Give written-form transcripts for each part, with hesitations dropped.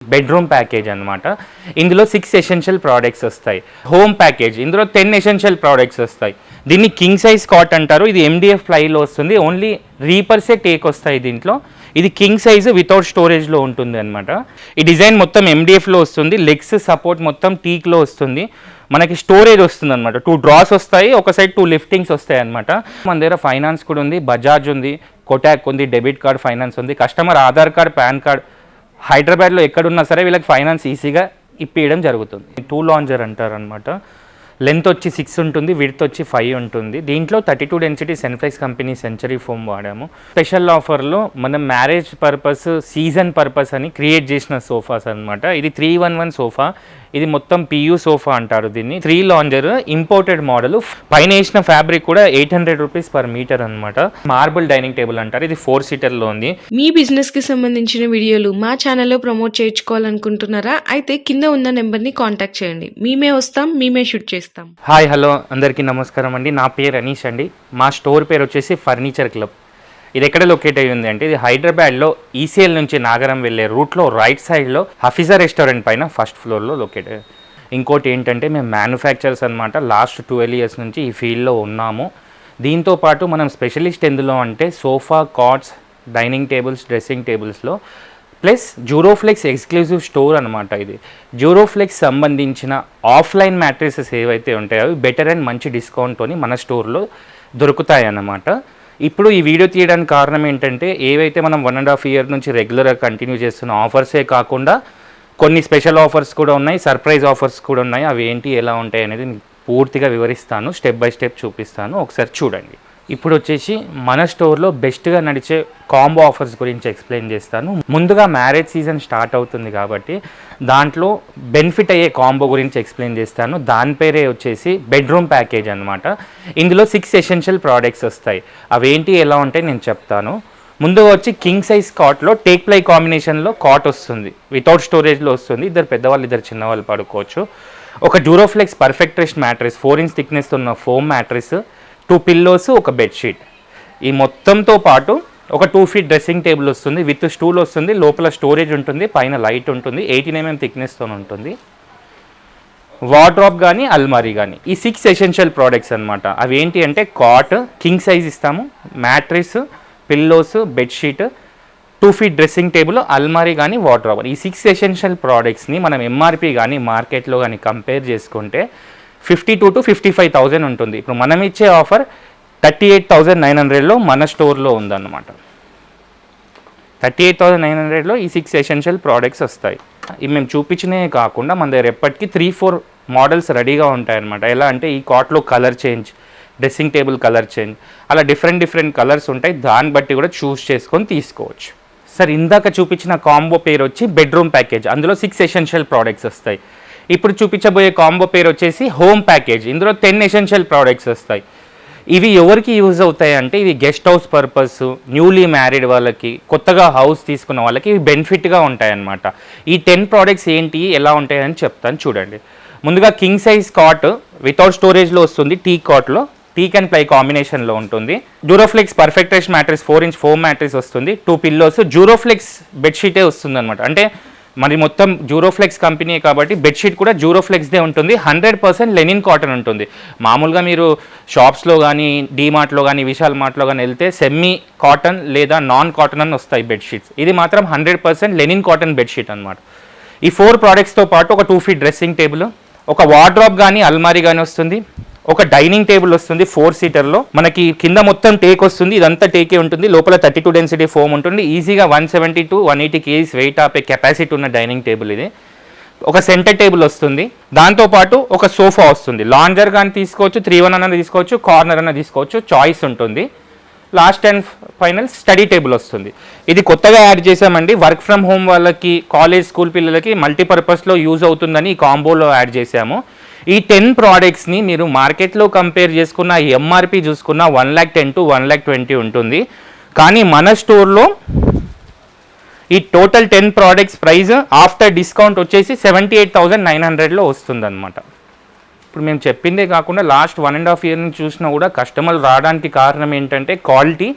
Bedroom package అనమాట. ఇందులో 6 essential products వస్తాయి. హోమ్ ప్యాకేజ్ ఇందులో 10 ఎసెన్షియల్ ప్రోడక్ట్స్ వస్తాయి. దీన్ని కింగ్ సైజ్ కాట్ అంటారు. ఇది MDF ప్లైలో వస్తుంది. ఓన్లీ రీపర్సే టేక్ వస్తాయి దీంట్లో. ఇది కింగ్ సైజు వితౌట్ స్టోరేజ్లో ఉంటుంది అనమాట. ఈ డిజైన్ మొత్తం MDFలో వస్తుంది. లెగ్స్ సపోర్ట్ మొత్తం టీక్లో వస్తుంది. మనకి స్టోరేజ్ వస్తుంది అనమాట. 2 డ్రాస్ వస్తాయి, ఒక సైడ్ 2 లిఫ్టింగ్స్ వస్తాయి అనమాట. మన దగ్గర ఫైనాన్స్ కూడా ఉంది. బజాజ్ ఉంది, కోటాక్ ఉంది, డెబిట్ కార్డ్ ఫైనాన్స్ ఉంది. Customer Aadhaar card, pan card హైదరాబాద్లో ఎక్కడున్నా సరే వీళ్ళకి ఫైనాన్స్ ఈజీగా ఇప్పించడం జరుగుతుంది. 2 లాంజర్ అంటారు అనమాట. లెంత్ వచ్చి 6 ఉంటుంది, విడ్త్ వచ్చి 5 ఉంటుంది. దీంట్లో 32 డెన్సిటీ సెన్ఫ్లెక్స్ కంపెనీ సెంచరీ ఫోమ్ వాడాము. స్పెషల్ ఆఫర్లో మనం మ్యారేజ్ పర్పస్, సీజన్ పర్పస్ అని క్రియేట్ చేసిన సోఫాస్ అనమాట. ఇది 311 సోఫా. ఇది మొత్తం PU సోఫా అంటారు దీన్ని. 3 లాంజర్ ఇంపోర్టెడ్ మోడల్. పైన వేసిన ఫ్యాబ్రిక్ కూడా 800 రూపీస్ పర్ మీటర్ అనమాట. మార్బుల్ డైనింగ్ టేబుల్ అంటారు. ఇది 4 సీటర్లో ఉంది. మీ బిజినెస్ కి సంబంధించిన వీడియోలు మా ఛానల్లో ప్రమోట్ చేయించుకోవాలనుకుంటున్నారా? అయితే కింద ఉన్న నెంబర్ని కాంటాక్ట్ చేయండి. మేమే వస్తాం, మేమే షూట్ చేస్తాం. హాయ్ హలో అందరికీ నమస్కారం అండి. నా పేరు అనీష్ అండి. మా స్టోర్ పేరు వచ్చేసి ఫర్నిచర్ క్లబ్. ఇది ఎక్కడ లొకేట్ అయ్యి ఉంది అంటే ఇది హైదరాబాద్లో ECL నుంచి నాగరం వెళ్ళే రూట్లో రైట్ సైడ్లో హఫీజా రెస్టారెంట్ పైన ఫస్ట్ ఫ్లోర్లో లొకేట్ అయ్యి. ఇంకోటి ఏంటంటే మేము మ్యానుఫ్యాక్చరర్స్ అనమాట. లాస్ట్ 12 ఇయర్స్ నుంచి ఈ ఫీల్డ్లో ఉన్నాము. దీంతోపాటు మనం స్పెషలిస్ట్ ఎందులో అంటే sofa, cots, dining tables, dressing టేబుల్స్లో ప్లస్ జూరోఫ్లెక్స్ ఎక్స్క్లూజివ్ స్టోర్ అనమాట. ఇది జూరోఫ్లెక్స్ సంబంధించిన ఆఫ్లైన్ మ్యాట్రిసెస్ ఏవైతే ఉంటాయో అవి బెటర్ అండ్ మంచి డిస్కౌంట్తోని మన స్టోర్లో దొరుకుతాయి అన్నమాట. ఇప్పుడు ఈ వీడియో తీయడానికి కారణం ఏంటంటే ఏవైతే మనం 1.5 ఇయర్ నుంచి రెగ్యులర్గా కంటిన్యూ చేస్తున్న ఆఫర్సే కాకుండా కొన్ని స్పెషల్ ఆఫర్స్ కూడా ఉన్నాయి, సర్ప్రైజ్ ఆఫర్స్ కూడా ఉన్నాయి. అవి ఏంటి, ఎలా ఉంటాయి అనేది పూర్తిగా వివరిస్తాను, స్టెప్ బై స్టెప్ చూపిస్తాను. ఒకసారి చూడండి. ఇప్పుడు వచ్చేసి మన స్టోర్లో బెస్ట్గా నడిచే కాంబో ఆఫర్స్ గురించి ఎక్స్ప్లెయిన్ చేస్తాను. ముందుగా మ్యారేజ్ సీజన్ స్టార్ట్ అవుతుంది కాబట్టి దాంట్లో బెనిఫిట్ అయ్యే కాంబో గురించి ఎక్స్ప్లెయిన్ చేస్తాను. దాని పేరే వచ్చేసి బెడ్రూమ్ ప్యాకేజ్ అనమాట. ఇందులో 6 ఎసెన్షియల్ ప్రోడక్ట్స్ వస్తాయి. అవేంటి, ఎలా ఉంటాయి నేను చెప్తాను. ముందుగా వచ్చి కింగ్ సైజ్ కాట్లో టేక్ ప్లై కాంబినేషన్లో కాట్ వస్తుంది. వితౌట్ స్టోరేజ్లో వస్తుంది. ఇద్దరు పెద్దవాళ్ళు, ఇద్దరు చిన్నవాళ్ళు పడుకోవచ్చు. ఒక Duroflex perfect rest mattress, 4 inch thickness ఉన్న ఫోమ్ మ్యాట్రెస్, 2 పిల్లోస్, ఒక బెడ్షీట్. ఈ మొత్తంతో పాటు ఒక 2 ఫీట్ డ్రెస్సింగ్ టేబుల్ వస్తుంది. విత్ స్టూల్ వస్తుంది. లోపల స్టోరేజ్ ఉంటుంది, పైన లైట్ ఉంటుంది. 18 mm థిక్నెస్తో ఉంటుంది. వార్డ్రోబ్ కానీ, అల్మారీ కానీ. ఈ 6 ఎసెన్షియల్ ప్రోడక్ట్స్ అనమాట. అవి ఏంటి అంటే కాట్ కింగ్ సైజ్ ఇస్తాము, mattress, pillows, bedsheet, 2 feet dressing table, అల్మారీ కానీ, వార్డ్రోబ్. ఈ 6 ఎసెన్షియల్ ప్రోడక్ట్స్ని మనం MRP కానీ మార్కెట్లో కానీ కంపేర్ చేసుకుంటే 52,000 to 55,000 ఉంటుంది. ఇప్పుడు మనం ఇచ్చే ఆఫర్ 38,900లో మన స్టోర్లో ఉందన్నమాట. 38,900లో ఈ 6 ఎసెన్షియల్ ప్రోడక్ట్స్ వస్తాయి. ఇవి మేము చూపించినవి కాకుండా మన దగ్గర ఎప్పటికీ 3-4 మోడల్స్ రెడీగా ఉంటాయన్నమాట. ఎలా అంటే ఈ కాట్లో colour change, dressing table colour change, అలా డిఫరెంట్ కలర్స్ ఉంటాయి. దాన్ని బట్టి కూడా చూస్ చేసుకొని తీసుకోవచ్చు. సార్, ఇందాక చూపించిన కాంబో పేరు వచ్చి బెడ్రూమ్ ప్యాకేజ్. అందులో 6 ఎసెన్షియల్ ప్రోడక్ట్స్ వస్తాయి. ఇప్పుడు చూపించబోయే కాంబో పేరు వచ్చేసి హోమ్ ప్యాకేజ్. ఇందులో 10 ఎసెన్షియల్ ప్రోడక్ట్స్ వస్తాయి. ఇవి ఎవరికి యూజ్ అవుతాయి అంటే ఇవి guest house purpose, newly married వాళ్ళకి, కొత్తగా హౌస్ తీసుకున్న వాళ్ళకి ఇవి బెనిఫిట్గా ఉంటాయన్నమాట. ఈ 10 ప్రోడక్ట్స్ ఏంటి, ఎలా ఉంటాయని చెప్తాను చూడండి. ముందుగా కింగ్ సైజ్ కాట్ వితౌట్ స్టోరేజ్లో వస్తుంది. టీక్ అండ్ ప్లై కాంబినేషన్లో ఉంటుంది. Duroflex perfect rest mattress, 4 inch foam mattress వస్తుంది. 2 పిల్లోస్, డ్యూరోఫ్లెక్స్ బెడ్షీటే వస్తుంది అనమాట. అంటే మరి మొత్తం డ్యూరోఫ్లెక్స్ కంపెనీ కాబట్టి బెడ్షీట్ కూడా డ్యూరోఫ్లెక్స్దే ఉంటుంది. 100% లెనిన్ కాటన్ ఉంటుంది. మామూలుగా మీరు షాప్స్లో కానీ, డీమార్ట్లో కానీ, విశాల్ మార్ట్లో కానీ వెళ్తే సెమీ కాటన్ లేదా నాన్ కాటన్ అని వస్తాయి బెడ్షీట్స్. ఇది మాత్రం 100% లెనిన్ కాటన్ బెడ్షీట్ అనమాట. ఈ 4 ప్రోడక్ట్స్తో పాటు ఒక 2 ఫీట్ డ్రెస్సింగ్ టేబుల్, ఒక వార్డ్రోబ్ కానీ, అల్మారీ కానీ వస్తుంది. ఒక డైనింగ్ టేబుల్ వస్తుంది 4 సీటర్లో. మనకి కింద మొత్తం టేక్ వస్తుంది. ఇదంతా టేకే ఉంటుంది. లోపల 32 డెన్సిటీ ఫోమ్ ఉంటుంది. ఈజీగా 170 to 180 kgs వెయిట్ ఆపే కెపాసిటీ ఉన్న డైనింగ్ టేబుల్ ఇది. ఒక సెంటర్ టేబుల్ వస్తుంది. దాంతోపాటు ఒక సోఫా వస్తుంది. లాంజర్ కానీ తీసుకోవచ్చు, 3-1 అన్న తీసుకోవచ్చు, కార్నర్ అన్న తీసుకోవచ్చు, చాయిస్ ఉంటుంది. Last and final study table వస్తుంది. ఇది కొత్తగా యాడ్ చేసామండి. వర్క్ ఫ్రమ్ హోమ్ వాళ్ళకి, కాలేజ్, స్కూల్ పిల్లలకి మల్టీపర్పస్లో యూజ్ అవుతుందని ఈ కాంబోలో యాడ్ చేసాము. ఈ 10 ప్రోడక్ట్స్ని మీరు మార్కెట్లో కంపేర్ చేసుకున్న MRP చూసుకున్న 1,10,000 to 1,20,000 ఉంటుంది. కానీ మన స్టోర్లో ఈ total 10 products price after discount వచ్చేసి 78,900లో వస్తుందన్నమాట. ఇప్పుడు మేము చెప్పిందే కాకుండా లాస్ట్ 1.5 ఇయర్ నుంచి చూసినా కూడా కస్టమర్లు రావడానికి కారణం ఏంటంటే క్వాలిటీ,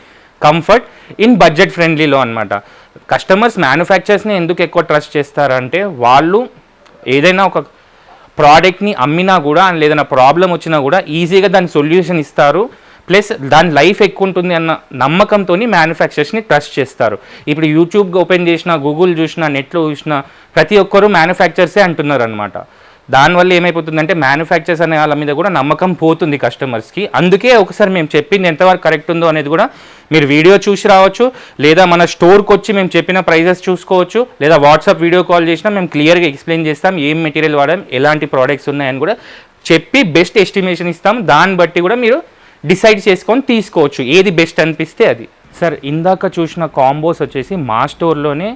కంఫర్ట్ ఇన్ బడ్జెట్ ఫ్రెండ్లీలో అనమాట. కస్టమర్స్ మ్యానుఫ్యాక్చర్స్ని ఎందుకు ఎక్కువ ట్రస్ట్ చేస్తారంటే వాళ్ళు ఏదైనా ఒక ప్రోడక్ట్ని అమ్మినా కూడా ఏదైనా ప్రాబ్లం వచ్చినా కూడా ఈజీగా దాని సొల్యూషన్ ఇస్తారు, ప్లస్ దాని లైఫ్ ఎక్కువ ఉంటుంది అన్న నమ్మకంతో మ్యానుఫ్యాక్చర్స్ని ట్రస్ట్ చేస్తారు. ఇప్పుడు యూట్యూబ్ ఓపెన్ చేసినా, గూగుల్ చూసినా, నెట్లో చూసినా ప్రతి ఒక్కరు మ్యానుఫ్యాక్చర్సే అంటున్నారు అనమాట. దానివల్ల ఏమైపోతుందంటే మ్యానుఫ్యాక్చర్స్ అనే వాళ్ళ మీద కూడా నమ్మకం పోతుంది కస్టమర్స్కి. అందుకే ఒకసారి మేము చెప్పింది ఎంతవరకు కరెక్ట్ ఉందో అనేది కూడా మీరు వీడియో చూసి రావచ్చు, లేదా మన స్టోర్కి వచ్చి మేము చెప్పిన ప్రైజెస్ చూసుకోవచ్చు, లేదా వాట్సాప్ వీడియో కాల్ చేసినా మేము క్లియర్గా ఎక్స్ప్లెయిన్ చేస్తాం ఏం మెటీరియల్ వాడాం, ఎలాంటి ప్రోడక్ట్స్ ఉన్నాయని కూడా చెప్పి బెస్ట్ ఎస్టిమేషన్ ఇస్తాం. దాన్ని బట్టి కూడా మీరు డిసైడ్ చేసుకొని తీసుకోవచ్చు ఏది బెస్ట్ అనిపిస్తే అది. సార్ ఇందాక చూసిన కాంబోస్ వచ్చేసి మా స్టోర్లోనే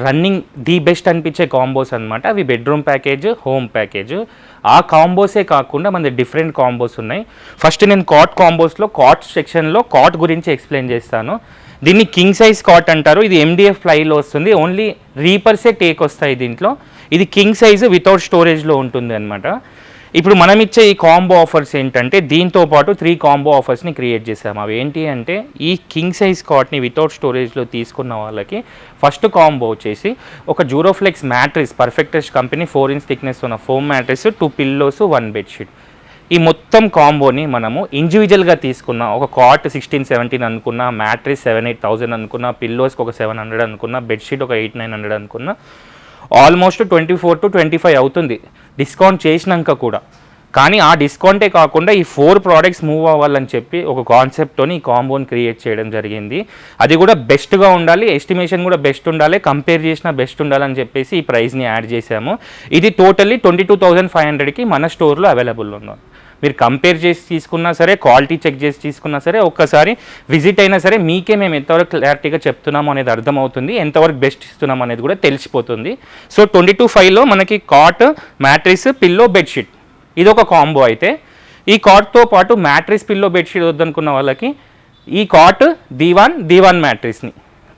రన్నింగ్ ది బెస్ట్ అనిపించే కాంబోస్ అనమాట. అవి బెడ్రూమ్ ప్యాకేజ్, హోమ్ ప్యాకేజ్. ఆ కాంబోసే కాకుండా మన డిఫరెంట్ కాంబోస్ ఉన్నాయి. ఫస్ట్ నేను కాట్ కాంబోస్లో కాట్ సెక్షన్లో కాట్ గురించి ఎక్స్ప్లెయిన్ చేస్తాను. దీన్ని కింగ్ సైజ్ కాట్ అంటారు. ఇది MDF ప్లైలో వస్తుంది. ఓన్లీ రీపర్సే టేక్ వస్తాయి దీంట్లో. ఇది కింగ్ సైజు వితౌట్ స్టోరేజ్లో ఉంటుంది అనమాట. ఇప్పుడు మనం ఇచ్చే ఈ కాంబో ఆఫర్స్ ఏంటంటే దీంతో పాటు 3 కాంబో ఆఫర్స్ని క్రియేట్ చేసాము. అవి ఏంటి అంటే ఈ కింగ్ సైజ్ కాట్ని వితౌట్ స్టోరేజ్లో తీసుకున్న వాళ్ళకి ఫస్ట్ కాంబో వచ్చేసి ఒక Duroflex mattress, perfectest company 4 inch thickness ఉన్న ఫోమ్ మ్యాట్రిస్, 2 పిల్లోస్, 1 బెడ్షీట్. ఈ మొత్తం కాంబోని మనము ఇండివిజువల్గా తీసుకున్న ఒక కాట్ 16-17 అనుకున్న, మ్యాట్రిస్ 7-8,000 అనుకున్న, పిల్లోస్కి ఒక 700 అనుకున్న, బెడ్షీట్ ఒక 800-900 అనుకున్న, ఆల్మోస్ట్ 24 to 25 అవుతుంది డిస్కౌంట్ చేసినాక కూడా. కానీ ఆ డిస్కౌంటే కాకుండా ఈ 4 ప్రోడక్ట్స్ మూవ్ అవ్వాలని చెప్పి ఒక కాన్సెప్ట్తోని ఈ కాంబోని క్రియేట్ చేయడం జరిగింది. అది కూడా బెస్ట్గా ఉండాలి, ఎస్టిమేషన్ కూడా బెస్ట్ ఉండాలి, కంపేర్ చేసిన బెస్ట్ ఉండాలని చెప్పేసి ఈ ప్రైస్ని యాడ్ చేసాము. ఇది టోటల్లీ 22,500కి మన స్టోర్లో అవైలబుల్ ఉంది. మీరు కంపేర్ చేసి తీసుకున్నా సరే, క్వాలిటీ చెక్ చేసి తీసుకున్నా సరే, ఒక్కసారి విజిట్ అయినా సరే మీకే మేము ఎంతవరకు క్లారిటీగా చెప్తున్నాము అనేది అర్థమవుతుంది, ఎంతవరకు బెస్ట్ ఇస్తున్నాం అనేది కూడా తెలిసిపోతుంది. సో 22,500లో మనకి కాట్, మ్యాట్రిస్, పిల్లో, బెడ్షీట్ ఇది ఒక కాంబో. అయితే ఈ కాట్తో పాటు మ్యాట్రిస్, పిల్లో, బెడ్షీట్ వద్దనుకున్న వాళ్ళకి ఈ కాట్, దీవాన్ మ్యాట్రిస్ని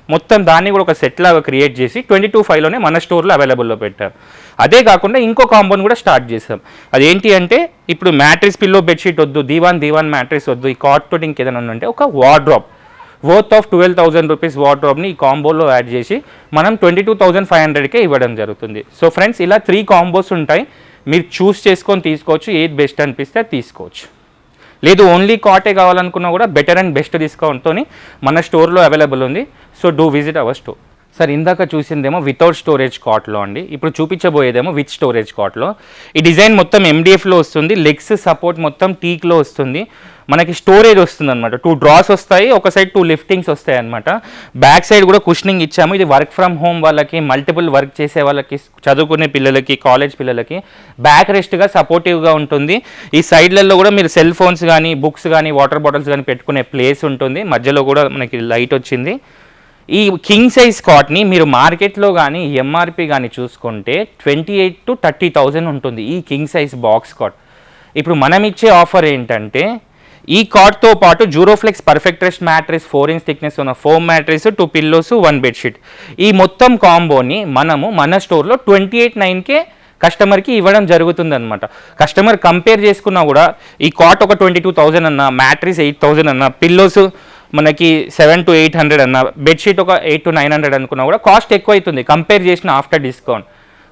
మొత్తం దాన్ని కూడా ఒక సెట్ లాగా క్రియేట్ చేసి 22,500లోనే మన స్టోర్లో అవైలబుల్లో పెట్టారు. అదే కాకుండా ఇంకో కాంబోని కూడా స్టార్ట్ చేసాం. అదేంటి అంటే ఇప్పుడు మ్యాట్రిస్, పిల్లో, బెడ్షీట్ వద్దు, దీవాన్ మ్యాట్రిస్ వద్దు, ఈ కాట్ తోటి ఇంకేదైనా ఉందంటే ఒక వార్డ్రోబ్ వర్త్ ఆఫ్ 12,000 రూపీస్ వార్డ్రోబ్ని ఈ కాంబోలో యాడ్ చేసి మనం 22,500కే ఇవ్వడం జరుగుతుంది. సో ఫ్రెండ్స్ ఇలా 3 కాంబోస్ ఉంటాయి, మీరు చూస్ చేసుకొని తీసుకోవచ్చు, ఏది బెస్ట్ అనిపిస్తే అది తీసుకోవచ్చు. లేదు ఓన్లీ కాటే కావాలనుకున్నా కూడా బెటర్ అండ్ బెస్ట్ డిస్కౌంట్తో మన స్టోర్లో అవైలబుల్ ఉంది. So do visit our store. Sir ఇందాక చూసిందేమో వితౌట్ స్టోరేజ్ కాట్లో అండి, ఇప్పుడు చూపించబోయేదేమో విత్ స్టోరేజ్ కాట్లో. ఈ డిజైన్ మొత్తం MDFలో వస్తుంది, లెగ్స్ సపోర్ట్ మొత్తం టీక్లో వస్తుంది, మనకి స్టోరేజ్ వస్తుంది అనమాట. 2 డ్రాస్ వస్తాయి, ఒక సైడ్ 2 లిఫ్టింగ్స్ వస్తాయి అనమాట. బ్యాక్ సైడ్ కూడా కుషనింగ్ ఇచ్చాము. ఇది వర్క్ ఫ్రమ్ హోమ్ వాళ్ళకి, మల్టిపుల్ వర్క్ చేసే వాళ్ళకి, చదువుకునే పిల్లలకి, కాలేజ్ పిల్లలకి బ్యాక్ రెస్ట్గా సపోర్టివ్గా ఉంటుంది. ఈ సైడ్లలో కూడా మీరు సెల్ ఫోన్స్ కానీ, బుక్స్ కానీ, వాటర్ బాటిల్స్ కానీ పెట్టుకునే ప్లేస్ ఉంటుంది. మధ్యలో కూడా మనకి లైట్ వచ్చింది. ఈ కింగ్ సైజ్ కాట్ని మీరు మార్కెట్లో కానీ MRP కానీ చూసుకుంటే 28,000 to 30,000 ఉంటుంది ఈ కింగ్ సైజ్ బాక్స్ కాట్. ఇప్పుడు మనం ఇచ్చే ఆఫర్ ఏంటంటే ఈ కాట్తో పాటు జూరోఫ్లెక్స్ perfect rest mattress 4 inch thickness ఉన్న ఫోమ్ మ్యాట్రిస్, 2 పిల్లోస్, 1 బెడ్షీట్ ఈ మొత్తం కాంబోని మనము మన స్టోర్లో 28,900కే కస్టమర్కి ఇవ్వడం జరుగుతుంది అనమాట. కస్టమర్ కంపేర్ చేసుకున్నా కూడా ఈ కాట్ ఒక 22,000 అన్న, మ్యాట్రిస్ 8,000 అన్న, పిల్లోస్ మనకి 700 to 800 అన్న, బెడ్షీట్ ఒక 800 to 900 అనుకున్నా కూడా కాస్ట్ ఎక్కువ అవుతుంది కంపేర్ చేసిన ఆఫ్టర్ డిస్కౌంట్.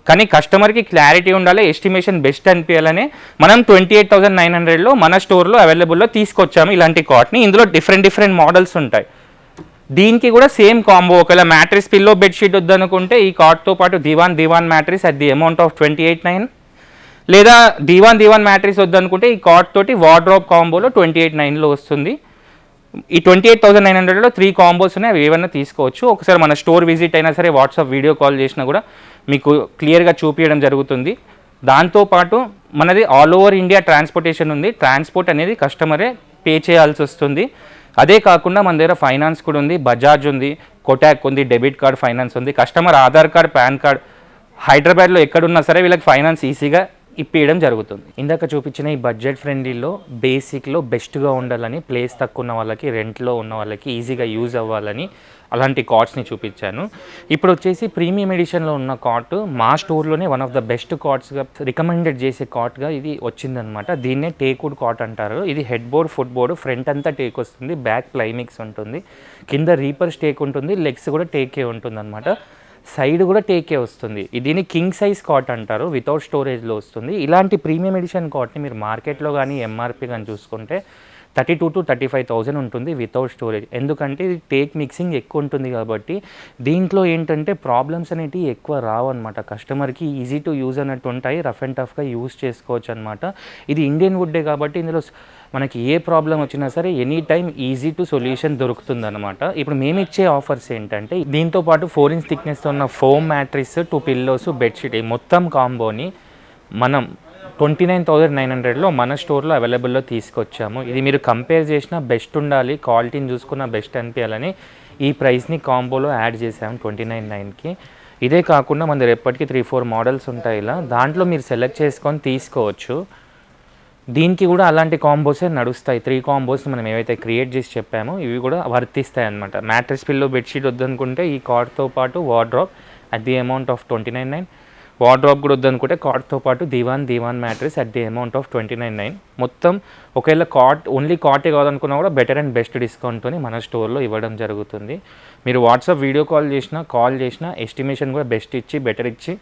కానీ కస్టమర్కి క్లారిటీ ఉండాలి, ఎస్టిమేషన్ బెస్ట్ అనిపించాలని మనం 28,900లో మన స్టోర్లో అవైలబుల్లో తీసుకొచ్చాము ఇలాంటి కాట్ని. ఇందులో డిఫరెంట్ మోడల్స్ ఉంటాయి. దీనికి కూడా సేమ్ కాంబో, ఒకవేళ మ్యాట్రిస్, పిల్లో, బెడ్షీట్ వద్దనుకుంటే ఈ కాట్తో పాటు Dewan mattress at the amount of 28,900, లేదా దీవాన్ మ్యాట్రిస్ వద్దనుకుంటే ఈ కాట్ తోటి వార్డ్రోబ్ కాంబోలో 28,900లో వస్తుంది. ఈ 28,900లో 3 కాంబోస్ ఉన్నాయి, అవి ఏమన్నా తీసుకోవచ్చు. ఒకసారి మన స్టోర్ విజిట్ అయినా సరే, వాట్సాప్ వీడియో కాల్ చేసినా కూడా మీకు క్లియర్గా చూపించడం జరుగుతుంది. దాంతోపాటు మనది ఆల్ ఓవర్ ఇండియా ట్రాన్స్పోర్టేషన్ ఉంది. ట్రాన్స్పోర్ట్ అనేది కస్టమరే పే చేయాల్సి వస్తుంది. అదే కాకుండా మన దగ్గర ఫైనాన్స్ కూడా ఉంది, బజాజ్ ఉంది, కోటాక్ ఉంది, డెబిట్ కార్డ్ ఫైనాన్స్ ఉంది. Customer Aadhaar card, pan card హైదరాబాద్లో ఎక్కడున్నా సరే వీళ్ళకి ఫైనాన్స్ ఈజీగా ఇప్పించడం జరుగుతుంది. ఇందాక చూపించిన ఈ బడ్జెట్ ఫ్రెండ్లీలో బేసిక్లో బెస్ట్గా ఉండాలని, ప్లేస్ తక్కువ ఉన్న వాళ్ళకి, రెంట్లో ఉన్న వాళ్ళకి ఈజీగా యూజ్ అవ్వాలని అలాంటి కాట్స్ని చూపించాను. ఇప్పుడు వచ్చేసి ప్రీమియం ఎడిషన్లో ఉన్న కాట్ మా స్టోర్లోనే వన్ ఆఫ్ ద బెస్ట్ కాట్స్గా రికమెండెడ్ చేసే కాట్గా ఇది వచ్చిందనమాట. దీన్నే టేక్వుడ్ కాట్ అంటారు. ఇది head board, foot board, front అంతా టేక్ వస్తుంది, బ్యాక్ ప్లైమిక్స్ ఉంటుంది, కింద రీపర్స్ టేక్ ఉంటుంది, లెగ్స్ కూడా టేకే ఉంటుంది అనమాట, సైడ్ కూడా టేకే వస్తుంది. దీన్ని కింగ్ సైజ్ కాట్ అంటారు, వితౌట్ స్టోరేజ్లో వస్తుంది. ఇలాంటి ప్రీమియం ఎడిషన్ కాట్ని మీరు మార్కెట్లో కానీ ఎంఆర్పి కానీ చూసుకుంటే 32,000 to 35,000 ఉంటుంది వితౌట్ స్టోరేజ్. ఎందుకంటే ఇది టేక్ మిక్సింగ్ ఎక్కువ ఉంటుంది కాబట్టి దీంట్లో ఏంటంటే ప్రాబ్లమ్స్ అనేటివి ఎక్కువ రావన్నమాట. కస్టమర్కి ఈజీ టు యూజ్ అన్నట్టు ఉంటాయి, రఫ్ అండ్ టఫ్గా యూజ్ చేసుకోవచ్చు అనమాట. ఇది ఇండియన్ వుడ్డే కాబట్టి ఇందులో మనకి ఏ ప్రాబ్లం వచ్చినా సరే any time easy to solution దొరుకుతుంది అనమాట. ఇప్పుడు మేము ఇచ్చే ఆఫర్స్ ఏంటంటే దీంతో పాటు 4 inch థిక్నెస్తో ఉన్న ఫోమ్ మ్యాట్రిస్, 2 పిల్లోస్, బెడ్షీట్ ఈ మొత్తం కాంబోని మనం 29,900లో మన స్టోర్లో అవైలబుల్లో తీసుకొచ్చాము. ఇది మీరు కంపేర్ చేసినా బెస్ట్ ఉండాలి, క్వాలిటీని చూసుకున్న బెస్ట్ అనిపించాలని ఈ ప్రైస్ని కాంబోలో యాడ్ చేసాము 29,900కి. ఇదే కాకుండా మన దగ్గర ఎప్పటికీ 3-4 మోడల్స్ ఉంటాయి, ఇలా దాంట్లో మీరు సెలెక్ట్ చేసుకొని తీసుకోవచ్చు. దీనికి కూడా అలాంటి కాంబోసే నడుస్తాయి. 3 కాంబోస్ మనం ఏవైతే క్రియేట్ చేసి చెప్పామో ఇవి కూడా వర్తిస్తాయి అన్నమాట. మ్యాట్రెస్, పిల్లో, బెడ్షీట్ వద్దనుకుంటే ఈ కార్డ్తో పాటు wardrobe at the amount of 29,900. Wardrobe కూడా వద్దనుకుంటే కార్డ్తో పాటు దివాన్ mattress at the amount of 29,900. మొత్తం ఒకవేళ ఓన్లీ కార్టే కావాలనుకున్నా కూడా బెటర్ అండ్ బెస్ట్ డిస్కౌంట్తో మన స్టోర్లో ఇవ్వడం జరుగుతుంది. మీరు వాట్సాప్ వీడియో కాల్ చేసినా ఎస్టిమేషన్ కూడా బెస్ట్ ఇచ్చి, బెటర్ ఇచ్చి,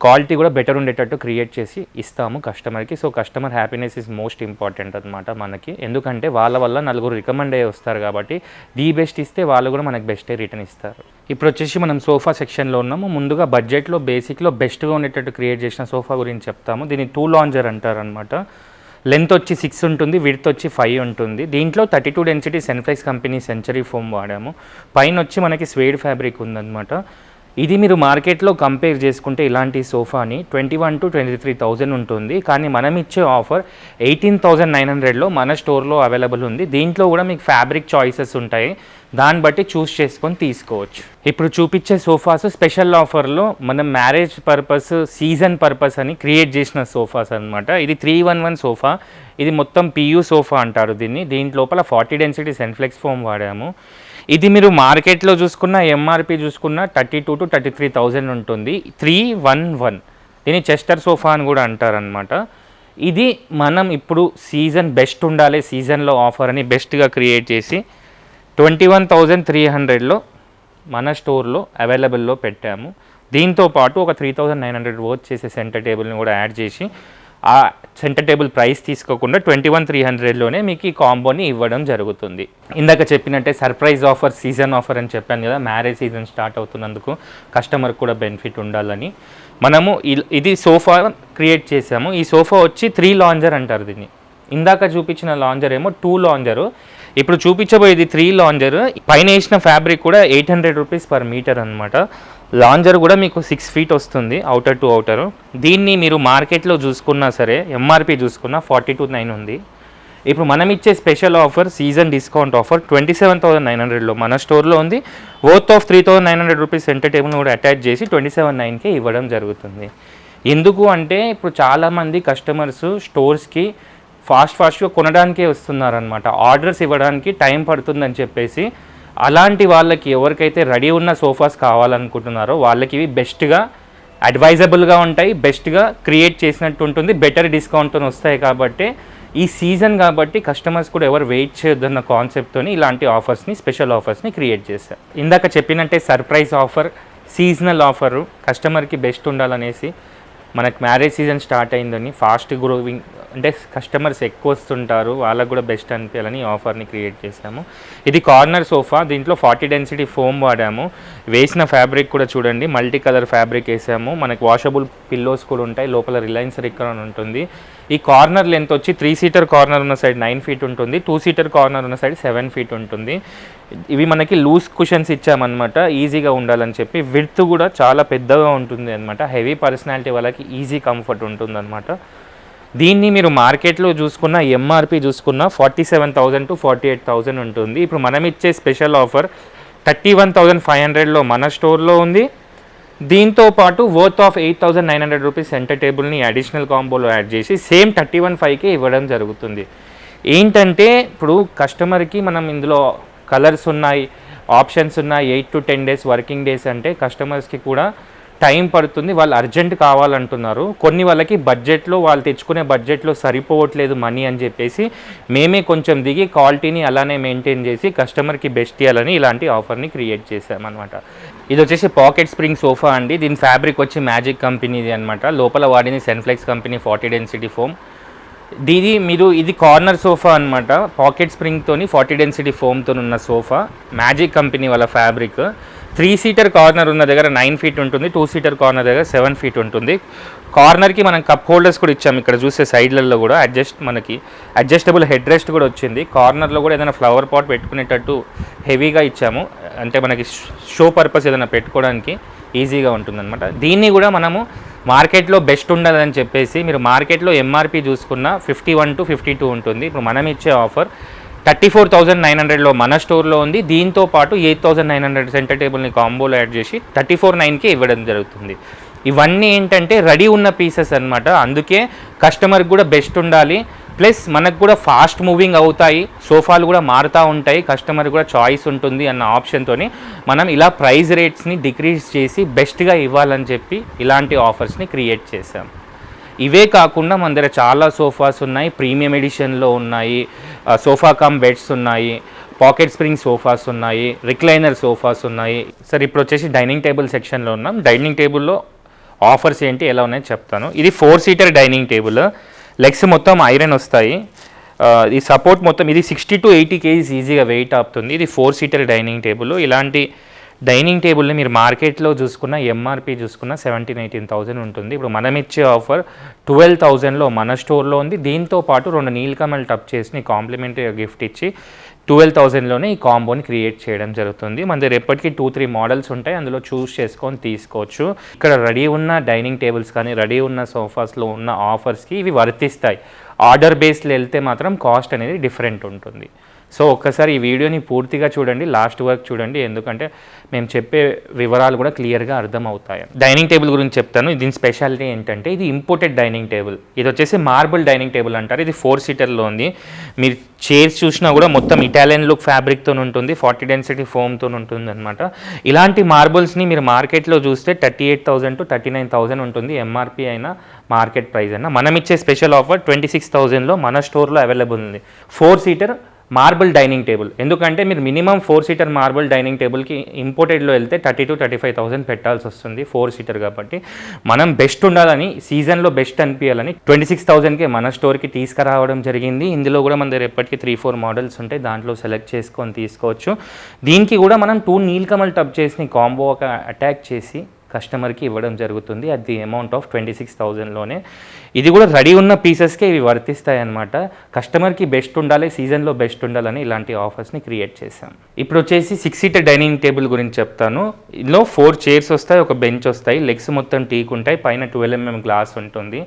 క్వాలిటీ కూడా బెటర్ ఉండేటట్టు క్రియేట్ చేసి ఇస్తాము కస్టమర్కి. So customer happiness is most important అనమాట మనకి. ఎందుకంటే వాళ్ళ వల్ల నలుగురు రికమెండ్ అయ్యి వస్తారు కాబట్టి ది బెస్ట్ ఇస్తే వాళ్ళు కూడా మనకి బెస్టే రిటర్న్ ఇస్తారు. ఇప్పుడు వచ్చేసి మనం సోఫా సెక్షన్లో ఉన్నాము. ముందుగా బడ్జెట్లో బేసిక్లో బెస్ట్గా ఉండేటట్టు క్రియేట్ చేసిన సోఫా గురించి చెప్తాము. దీన్ని 2 లాంజర్ అంటారు అనమాట. లెంత్ వచ్చి 6 ఉంటుంది, విడ్త్ వచ్చి 5 ఉంటుంది. దీంట్లో 32 డెన్సిటీ సెన్ఫ్లెక్స్ కంపెనీ సెంచరీ ఫోమ్ వాడాము. పైన వచ్చి మనకి స్వేడ్ ఫ్యాబ్రిక్ ఉందన్నమాట. ఇది మీరు మార్కెట్లో కంపేర్ చేసుకుంటే ఇలాంటి సోఫాని 21,000 to 23,000 ఉంటుంది. కానీ మనం ఇచ్చే ఆఫర్ 18,900లో మన స్టోర్లో అవైలబుల్ ఉంది. దీంట్లో కూడా మీకు ఫ్యాబ్రిక్ చాయిసెస్ ఉంటాయి, దాన్ని బట్టి చూస్ చేసుకొని తీసుకోవచ్చు. ఇప్పుడు చూపించే సోఫాస్ స్పెషల్ ఆఫర్లో మనం మ్యారేజ్ పర్పస్, సీజన్ పర్పస్ అని క్రియేట్ చేసిన సోఫాస్ అనమాట. ఇది 311 సోఫా. ఇది మొత్తం పియూ సోఫా అంటారు దీన్ని. దీంట్లోపల 40 డెన్సిటీ సెన్ఫ్లెక్స్ ఫోమ్ వాడాము. ఇది మీరు మార్కెట్లో చూసుకున్న ఎంఆర్పి చూసుకున్న 32,000 to 33,000 ఉంటుంది. 311 దీన్ని చెస్టర్ సోఫా అని కూడా అంటారనమాట. ఇది మనం ఇప్పుడు సీజన్ బెస్ట్ ఉండాలి, సీజన్లో ఆఫర్ అని బెస్ట్గా క్రియేట్ చేసి 21,300లో మన స్టోర్లో అవైలబుల్లో పెట్టాము. దీంతో పాటు ఒక 3,900 వర్త్ చేసే సెంటర్ టేబుల్ని కూడా యాడ్ చేసి ఆ సెంటర్ టేబుల్ ప్రైస్ తీసుకోకుండా 21,300లోనే మీకు ఈ కాంబోని ఇవ్వడం జరుగుతుంది. ఇందాక చెప్పినట్టే సర్ప్రైజ్ ఆఫర్, సీజన్ ఆఫర్ అని చెప్పాను కదా, మ్యారేజ్ సీజన్ స్టార్ట్ అవుతున్నందుకు కస్టమర్కి కూడా బెనిఫిట్ ఉండాలని మనము ఇది సోఫా క్రియేట్ చేసాము. ఈ సోఫా వచ్చి 3 లాంజర్ అంటారు దీన్ని. ఇందాక చూపించిన లాంజర్ ఏమో 2 లాంజరు. ఇప్పుడు చూపించబోయేది 3 లాంజర్. పైన వేసిన ఫ్యాబ్రిక్ కూడా 800 రూపీస్ పర్ మీటర్ అనమాట. లాంజర్ కూడా మీకు 6 feet వస్తుంది, అవుటర్ టు అవుటర్. దీన్ని మీరు మార్కెట్లో చూసుకున్నా సరే ఎంఆర్పి చూసుకున్నా 42,900 ఉంది. ఇప్పుడు మనం ఇచ్చే special offer, season discount offer 27,900లో మన స్టోర్లో ఉంది. వర్త్ ఆఫ్ 3,900 రూపీస్ సెంటర్ టేబుల్ని కూడా అటాచ్ చేసి 27,900కే ఇవ్వడం జరుగుతుంది. ఎందుకు అంటే ఇప్పుడు చాలామంది కస్టమర్స్ స్టోర్స్కి ఫాస్ట్గా కొనడానికే వస్తున్నారనమాట. ఆర్డర్స్ ఇవ్వడానికి టైం పడుతుందని చెప్పేసి అలాంటి వాళ్ళకి ఎవరికైతే రెడీ ఉన్న సోఫాస్ కావాలనుకుంటున్నారో వాళ్ళకి ఇవి బెస్ట్గా అడ్వైజబుల్గా ఉంటాయి, బెస్ట్గా క్రియేట్ చేసినట్టు ఉంటుంది, బెటర్ డిస్కౌంట్తో వస్తాయి. కాబట్టి ఈ సీజన్ కాబట్టి కస్టమర్స్ కూడా ఎవరు వెయిట్ చేయొద్దన్న కాన్సెప్ట్తో ఇలాంటి ఆఫర్స్ని, స్పెషల్ ఆఫర్స్ని క్రియేట్ చేశారు. ఇందాక చెప్పినట్టే సర్ప్రైజ్ ఆఫర్, సీజనల్ ఆఫరు, కస్టమర్కి బెస్ట్ ఉండాలనేసి మనకు మ్యారేజ్ సీజన్ స్టార్ట్ అయిందని, ఫాస్ట్ గ్రోవింగ్ అంటే కస్టమర్స్ ఎక్కువ వస్తుంటారు, వాళ్ళకు కూడా బెస్ట్ అనిపించాలని ఈ ఆఫర్ని క్రియేట్ చేసాము. ఇది కార్నర్ సోఫా. దీంట్లో 40 డెన్సిటీ ఫోమ్ వాడాము. వేసిన ఫ్యాబ్రిక్ కూడా చూడండి, మల్టీ కలర్ ఫ్యాబ్రిక్ వేసాము. మనకి వాషబుల్ పిల్లోస్ కూడా ఉంటాయి, లోపల రిలయన్స్ రిక్కన్ ఉంటుంది. ఈ కార్నర్ లెంత్ వచ్చి 3 seater కార్నర్ ఉన్న సైడ్ 9 feet ఉంటుంది, 2 seater కార్నర్ ఉన్న సైడ్ 7 feet ఉంటుంది. ఇవి మనకి లూజ్ కుషన్స్ ఇచ్చామన్నమాట, ఈజీగా ఉండాలని చెప్పి. విడ్త్ కూడా చాలా పెద్దగా ఉంటుంది అనమాట. హెవీ పర్సనాలిటీ వాళ్ళకి ఈజీ కంఫర్ట్ ఉంటుంది అనమాట. దీన్ని మీరు మార్కెట్లో చూసుకున్న ఎంఆర్పి చూసుకున్న 47,000 to 48,000 ఉంటుంది. ఇప్పుడు మనం ఇచ్చే స్పెషల్ ఆఫర్ 31,500లో మన స్టోర్లో ఉంది. దీంతో పాటు వర్త్ ఆఫ్ 8,900 రూపీస్ సెంటర్ టేబుల్ని అడిషనల్ కాంబోలో యాడ్ చేసి సేమ్ 31,500కే ఇవ్వడం జరుగుతుంది. ఏంటంటే ఇప్పుడు కస్టమర్కి మనం ఇందులో కలర్స్ ఉన్నాయి, ఆప్షన్స్ ఉన్నాయి, 8 to 10 డేస్ వర్కింగ్ డేస్ అంటే కస్టమర్స్కి కూడా టైం పడుతుంది, వాళ్ళు అర్జెంట్ కావాలంటున్నారు. కొన్ని వాళ్ళకి బడ్జెట్లో వాళ్ళు తెచ్చుకునే బడ్జెట్లో సరిపోవట్లేదు మనీ అని చెప్పేసి మేమే కొంచెం దిగి క్వాలిటీని అలానే మెయింటైన్ చేసి కస్టమర్కి బెస్ట్ ఇవ్వాలని ఇలాంటి ఆఫర్ని క్రియేట్ చేసామన్నమాట. ఇది వచ్చేసి పాకెట్ స్ప్రింగ్ సోఫా అండి. దీని ఫ్యాబ్రిక్ వచ్చి మ్యాజిక్ కంపెనీది అనమాట. లోపల వాడింది సెన్ఫ్లెక్స్ కంపెనీ 40 డెన్సిటీ ఫోమ్. ఇది కార్నర్ సోఫా అనమాట. పాకెట్ స్ప్రింగ్తోని 40 డెన్సిటీ ఫోమ్తో ఉన్న సోఫా, మ్యాజిక్ కంపెనీ వాళ్ళ ఫ్యాబ్రిక్. 3 సీటర్ కార్నర్ ఉన్న దగ్గర 9 feet ఉంటుంది, 2 సీటర్ కార్నర్ దగ్గర 7 feet ఉంటుంది. కార్నర్కి మనం కప్ హోల్డర్స్ కూడా ఇచ్చాము. ఇక్కడ చూస్తే సైడ్లలో కూడా మనకి అడ్జస్టబుల్ హెడ్ రెస్ట్ కూడా వచ్చింది. కార్నర్లో కూడా ఏదైనా ఫ్లవర్ పాట్ పెట్టుకునేటట్టు హెవీగా ఇచ్చాము, అంటే మనకి షో పర్పస్ ఏదైనా పెట్టుకోవడానికి ఈజీగా ఉంటుందన్నమాట. దీన్ని కూడా మనము మార్కెట్లో బెస్ట్ ఉండదని చెప్పేసి మీరు మార్కెట్లో ఎంఆర్పి చూసుకున్న 51 to 52 ఉంటుంది. ఇప్పుడు మనం ఇచ్చే ఆఫర్ 34,900లో మన స్టోర్లో ఉంది. దీంతో పాటు 8,900 సెంటర్ టేబుల్ని కాంబోలో యాడ్ చేసి 34,900కే ఇవ్వడం జరుగుతుంది. ఇవన్నీ ఏంటంటే రెడీ ఉన్న పీసెస్ అనమాట. అందుకే కస్టమర్కి కూడా బెస్ట్ ఉండాలి, ప్లస్ మనకు కూడా ఫాస్ట్ మూవింగ్ అవుతాయి, సోఫాలు కూడా మారుతూ ఉంటాయి, కస్టమర్ కూడా చాయిస్ ఉంటుంది అన్న ఆప్షన్తో మనం ఇలా ప్రైస్ రేట్స్ని డిక్రీజ్ చేసి బెస్ట్గా ఇవ్వాలని చెప్పి ఇలాంటి ఆఫర్స్ని క్రియేట్ చేసాం. ఇవే కాకుండా మన దగ్గర చాలా సోఫాస్ ఉన్నాయి, ప్రీమియం ఎడిషన్లో ఉన్నాయి, సోఫా కమ్ బెడ్స్ ఉన్నాయి, పాకెట్ స్ప్రింగ్ సోఫాస్ ఉన్నాయి, రిక్లైనర్ సోఫాస్ ఉన్నాయి. సరే, ఇప్పుడు వచ్చేసి డైనింగ్ టేబుల్ సెక్షన్లో ఉన్నాం. డైనింగ్ టేబుల్లో ఆఫర్స్ ఏంటి, ఎలా ఉన్నాయో చెప్తాను. ఇది 4 సీటర్ డైనింగ్ టేబుల్, లెగ్స్ మొత్తం ఐరన్ వస్తాయి. ఈ సపోర్ట్ మొత్తం ఇది 60 to 80 kgs ఈజీగా వెయిట్ ఆపుతుంది. ఇది 4 సీటర్ డైనింగ్ టేబుల్. ఇలాంటి డైనింగ్ టేబుల్ని మీరు మార్కెట్లో చూసుకున్న ఎంఆర్పి చూసుకున్న 17,000-18,000 ఉంటుంది. ఇప్పుడు మనం ఇచ్చే ఆఫర్ 12,000లో మన స్టోర్లో ఉంది. దీంతో పాటు 2 నీలకమల్ టప్ చేసి కాంప్లిమెంటరీ గిఫ్ట్ ఇచ్చి 12,000లోనే ఈ కాంబోని క్రియేట్ చేయడం జరుగుతుంది. మన దగ్గర ఎప్పటికీ 2-3 మోడల్స్ ఉంటాయి, అందులో చూస్ చేసుకొని తీసుకోవచ్చు. ఇక్కడ రెడీ ఉన్న డైనింగ్ టేబుల్స్ కానీ రెడీ ఉన్న సోఫాస్లో ఉన్న ఆఫర్స్కి ఇవి వర్తిస్తాయి. ఆర్డర్ బేస్లో వెళ్తే మాత్రం కాస్ట్ అనేది డిఫరెంట్ ఉంటుంది. సో ఒక్కసారి ఈ వీడియోని పూర్తిగా చూడండి, లాస్ట్ వరకు చూడండి, ఎందుకంటే మేము చెప్పే వివరాలు కూడా క్లియర్గా అర్థమవుతాయి. డైనింగ్ టేబుల్ గురించి చెప్తాను. దీని స్పెషాలిటీ ఏంటంటే ఇది ఇంపోర్టెడ్ డైనింగ్ టేబుల్. ఇది వచ్చేసి మార్బుల్ డైనింగ్ టేబుల్ అంటారు. ఇది 4 సీటర్లో ఉంది. మీరు చైర్స్ చూసినా కూడా మొత్తం ఇటాలియన్ లుక్ ఫ్యాబ్రిక్తో ఉంటుంది, 40 డెన్సిటీ ఫోమ్తో ఉంటుంది అనమాట. ఇలాంటి మార్బుల్స్ని మీరు మార్కెట్లో చూస్తే 38,000 to 39,000 ఉంటుంది ఎంఆర్పి అయినా మార్కెట్ ప్రైస్ అయినా. మనం ఇచ్చే స్పెషల్ ఆఫర్ 26,000లో మన స్టోర్లో అవైలబుల్ ఉంది. 4 సీటర్ మార్బుల్ డైనింగ్ టేబుల్. ఎందుకంటే మీరు మినిమం 4 సీటర్ మార్బుల్ డైనింగ్ టేబుల్కి ఇంపోర్టెడ్లో వెళ్తే 30,000 to 35,000 పెట్టాల్సి వస్తుంది, 4 సీటర్ కాబట్టి. మనం బెస్ట్ ఉండాలని, సీజన్లో బెస్ట్ అనిపించాలని 26,000కే మన స్టోర్కి తీసుకురావడం జరిగింది. ఇందులో కూడా మన దగ్గర ఎప్పటికీ 3-4 మోడల్స్ ఉంటాయి, దాంట్లో సెలెక్ట్ చేసుకొని తీసుకోవచ్చు. దీనికి కూడా మనం 2 నీలకమల్ టబ్ చేసి కాంబో ఒక అటాక్ చేసి కస్టమర్కి ఇవ్వడం జరుగుతుంది. అట్ ది అమౌంట్ ఆఫ్ 26,000లోనే. ఇది కూడా రెడీ ఉన్న పీసెస్కే ఇవి వర్తిస్తాయి అన్నమాట. కస్టమర్కి బెస్ట్ ఉండాలి, సీజన్లో బెస్ట్ ఉండాలని ఇలాంటి ఆఫర్స్ని క్రియేట్ చేశాం. ఇప్పుడు వచ్చేసి 6 సీటర్ డైనింగ్ టేబుల్ గురించి చెప్తాను. ఇందులో 4 చైర్స్ వస్తాయి, ఒక బెంచ్ వస్తాయి, లెగ్స్ మొత్తం టీక్ ఉంటాయి, పైన 12 mm గ్లాస్ ఉంటుంది.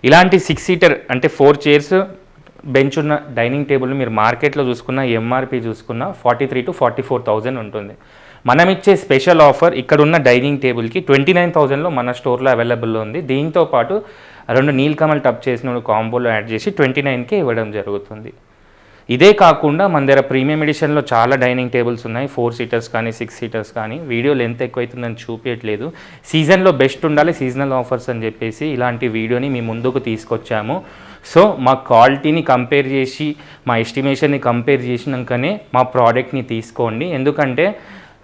ఇలాంటి 6 సీటర్ అంటే 4 చైర్స్ బెంచ్ ఉన్న డైనింగ్ టేబుల్ మీరు మార్కెట్లో చూసుకున్న ఎంఆర్పి చూసుకున్న 43,000 to 44,000 ఉంటుంది. మనం ఇచ్చే స్పెషల్ ఆఫర్ ఇక్కడ ఉన్న డైనింగ్ టేబుల్కి 29,000లో మన స్టోర్లో అవైలబుల్లో ఉంది. దీంతో పాటు 2 నీలకమల్ టప్ చేసిన కాంబోలో యాడ్ చేసి 29కే ఇవ్వడం జరుగుతుంది. ఇదే కాకుండా మన దగ్గర ప్రీమియం ఎడిషన్లో చాలా డైనింగ్ టేబుల్స్ ఉన్నాయి, 4 సీటర్స్ కానీ 6 సీటర్స్ కానీ. వీడియో లెంత్ ఎక్కువైతుందని చూపించట్లేదు. సీజన్లో బెస్ట్ ఉండాలి, సీజనల్ ఆఫర్స్ అని చెప్పేసి ఇలాంటి వీడియోని మీ ముందుకు తీసుకొచ్చాము. సో మా క్వాలిటీని కంపేర్ చేసి, మా ఎస్టిమేషన్ని కంపేర్ చేసినాకనే మా ప్రోడక్ట్ని తీసుకోండి. ఎందుకంటే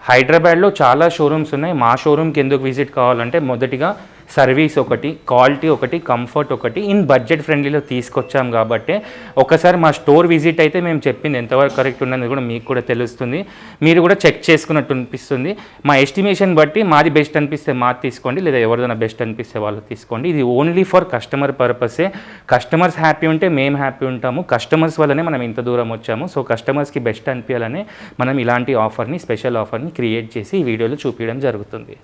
హైదరాబాద్లో చాలా షోరూమ్స్ ఉన్నాయి. మా షోరూమ్కి ఎందుకు విజిట్ కావాలంటే మొదటిగా సర్వీస్ ఒకటి, క్వాలిటీ ఒకటి, కంఫర్ట్ ఒకటి, ఇన్ బడ్జెట్ ఫ్రెండ్లీలో తీసుకొచ్చాం కాబట్టి ఒకసారి మా స్టోర్ విజిట్ అయితే మేము చెప్పింది ఎంతవరకు కరెక్ట్ ఉన్నది కూడా మీకు కూడా తెలుస్తుంది, మీరు కూడా చెక్ చేసుకున్నట్టు అనిపిస్తుంది. మా ఎస్టిమేషన్ బట్టి మాది బెస్ట్ అనిపిస్తే మాది తీసుకోండి, లేదా ఎవరిదైనా బెస్ట్ అనిపిస్తే వాళ్ళు తీసుకోండి. ఇది ఓన్లీ ఫర్ కస్టమర్ పర్పసే. కస్టమర్స్ హ్యాపీ ఉంటే మేము హ్యాపీ ఉంటాము. కస్టమర్స్ వల్లనే మనం ఇంత దూరం వచ్చాము. సో కస్టమర్స్కి బెస్ట్ అనిపించాలనే మనం ఇలాంటి ఆఫర్ని, స్పెషల్ ఆఫర్ని క్రియేట్ చేసి ఈ వీడియోలో చూపించడం జరుగుతుంది.